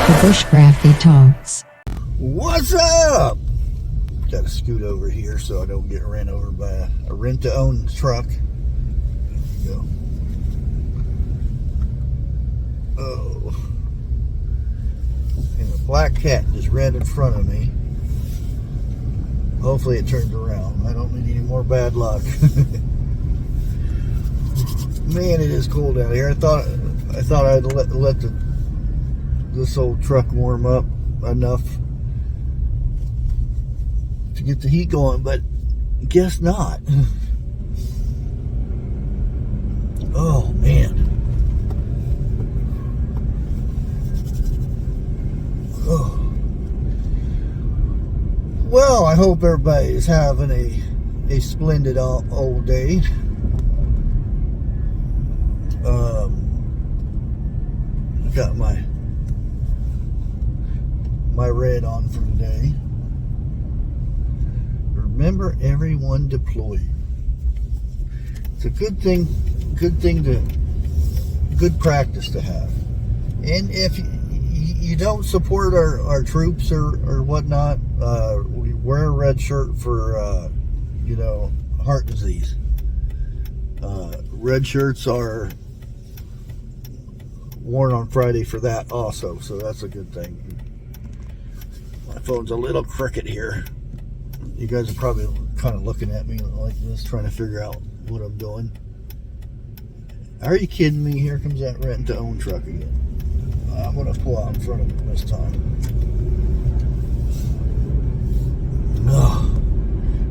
The Bushcrafty Talks. What's up? Got to scoot over here so I don't get ran over by a rent-to-own truck. There you go. Oh. And a black cat just ran in front of me. Hopefully it turned around. I don't need any more bad luck. Man, it is cold out here. I thought I'd let this old truck warm up enough to get the heat going, but guess not. Oh man. Oh. Well, I hope everybody is having a splendid old day. Got my red on for today. Remember, everyone deployed. It's a good thing good practice to have. And if you don't support our troops or whatnot, we wear a red shirt for heart disease. Red shirts are worn on Friday for that also, so that's a good thing. My phone's a little crooked here. You guys are probably kind of looking at me like this, trying to figure out what I'm doing. Are you kidding me? Here comes that rent-to-own truck again. I'm going to pull out in front of him this time.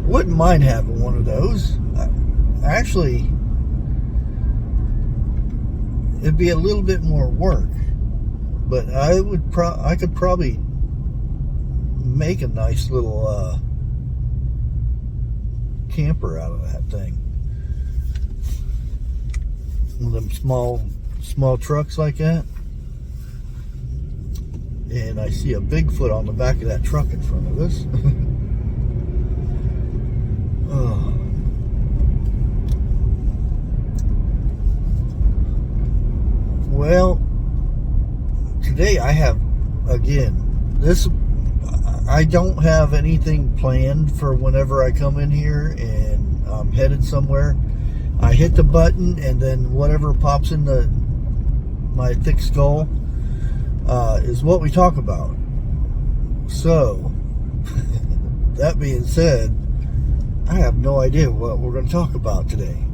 Wouldn't mind having one of those. Actually, it'd be a little bit more work, but I could probably make a nice little camper out of that thing. One of them small trucks like that. And I see a Bigfoot on the back of that truck in front of us. Oh. Well, today I have, again, I don't have anything planned for whenever I come in here and I'm headed somewhere. I hit the button and then whatever pops in my thick skull is what we talk about. So, that being said, I have no idea what we're going to talk about today.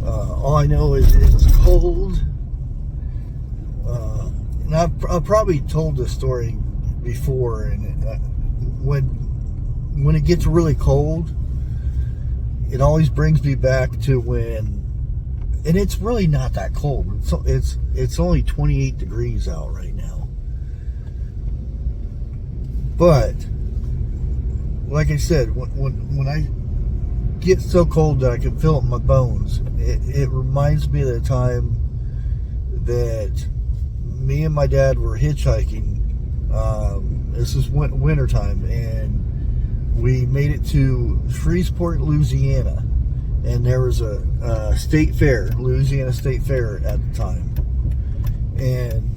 All I know is it's cold. And I've probably told this story before. And when it gets really cold, it always brings me back to when, and it's really not that cold. It's only 28 degrees out right now. But like I said, when I get so cold that I can feel it in my bones, it reminds me of the time that me and my dad were hitchhiking. This is winter time, and we made it to Shreveport, Louisiana, and there was a state fair, Louisiana State Fair at the time, and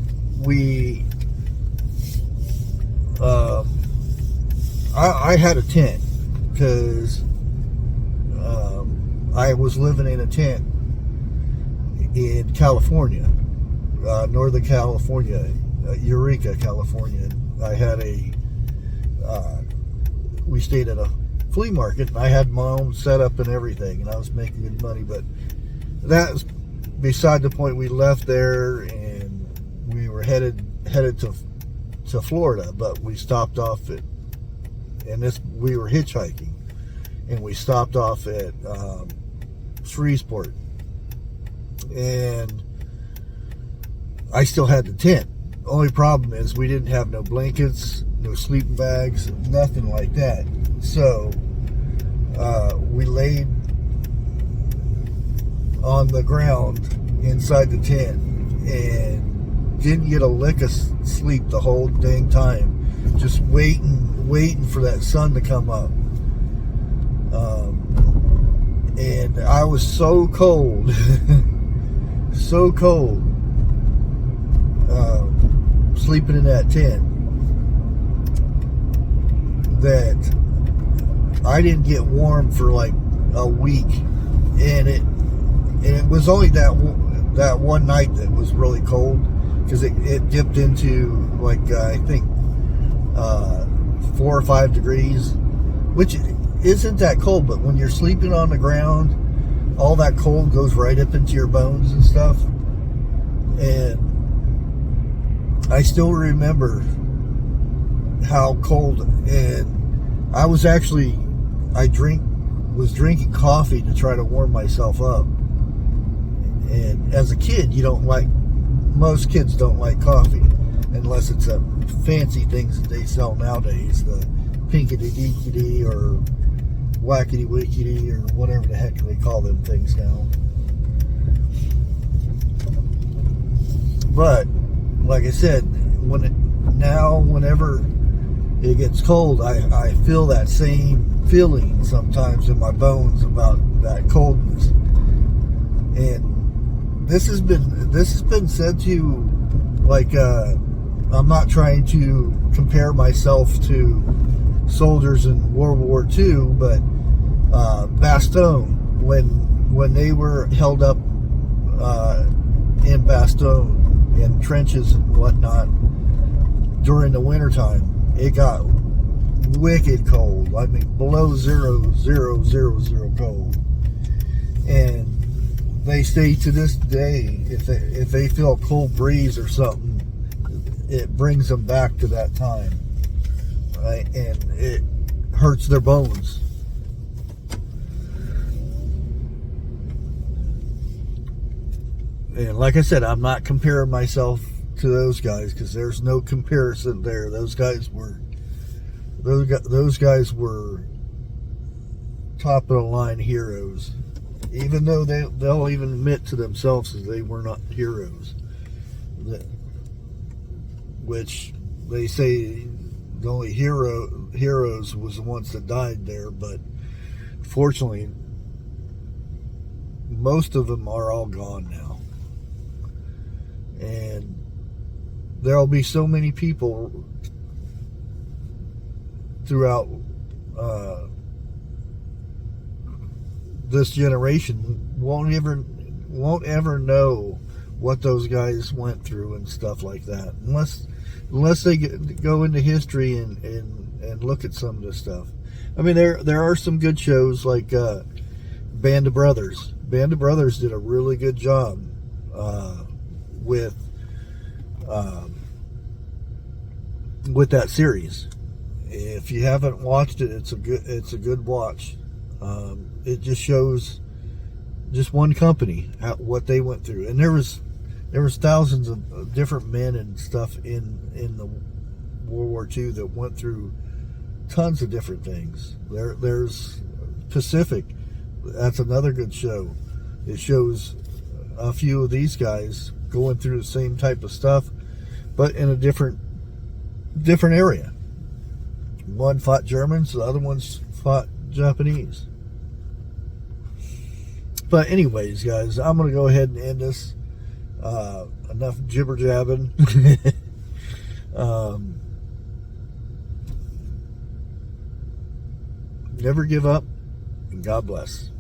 I had a tent because I was living in a tent in California, Northern California, Eureka, California. I had we stayed at a flea market, and I had my own setup and everything, and I was making good money, but that's beside the point. We left there, and we were headed to Florida, but we stopped off at, we were hitchhiking, and we stopped off at Shreveport, and I still had the tent. Only problem is we didn't have no blankets, no sleeping bags, nothing like that. So we laid on the ground inside the tent and didn't get a lick of sleep the whole dang time, just waiting for that sun to come up. And I was so cold, so cold. sleeping in that tent, that I didn't get warm for like a week, and it was only that one night that was really cold, because it dipped into like I think 4 or 5 degrees, which isn't that cold, but when you're sleeping on the ground, all that cold goes right up into your bones and stuff. And I still remember how cold, and I was drinking coffee to try to warm myself up. And as a kid, most kids don't like coffee unless it's a fancy things that they sell nowadays, the pinkity deekity or wackity wickety or whatever the heck they call them things now. But like I said, whenever it gets cold, I feel that same feeling sometimes in my bones about that coldness. And this has been said to, like, I'm not trying to compare myself to soldiers in World War II, but Bastogne, when they were held up in Bastogne in trenches and whatnot during the wintertime, it got wicked cold. I mean, below 0 cold. And they say to this day, if they feel a cold breeze or something, it brings them back to that time, right? And it hurts their bones. And like I said, I'm not comparing myself to those guys, because there's no comparison there. Those guys were top of the line heroes, even though they'll even admit to themselves that they were not heroes. Which they say the only heroes was the ones that died there, but fortunately, most of them are all gone now. And there'll be so many people throughout this generation won't ever know what those guys went through and stuff like that, unless they go into history and look at some of this stuff. I mean, there are some good shows like Band of Brothers. Band of Brothers did a really good job with that series. If you haven't watched it, it's a good watch. It just shows just one company, what they went through, and there was thousands of different men and stuff in the World War II that went through tons of different things. There's Pacific. That's another good show. It shows a few of these guys going through the same type of stuff, but in a different area. One fought Germans, the other ones fought Japanese. But anyways, guys, I'm going to go ahead and end this. Enough jibber jabbing. Never give up, and God bless.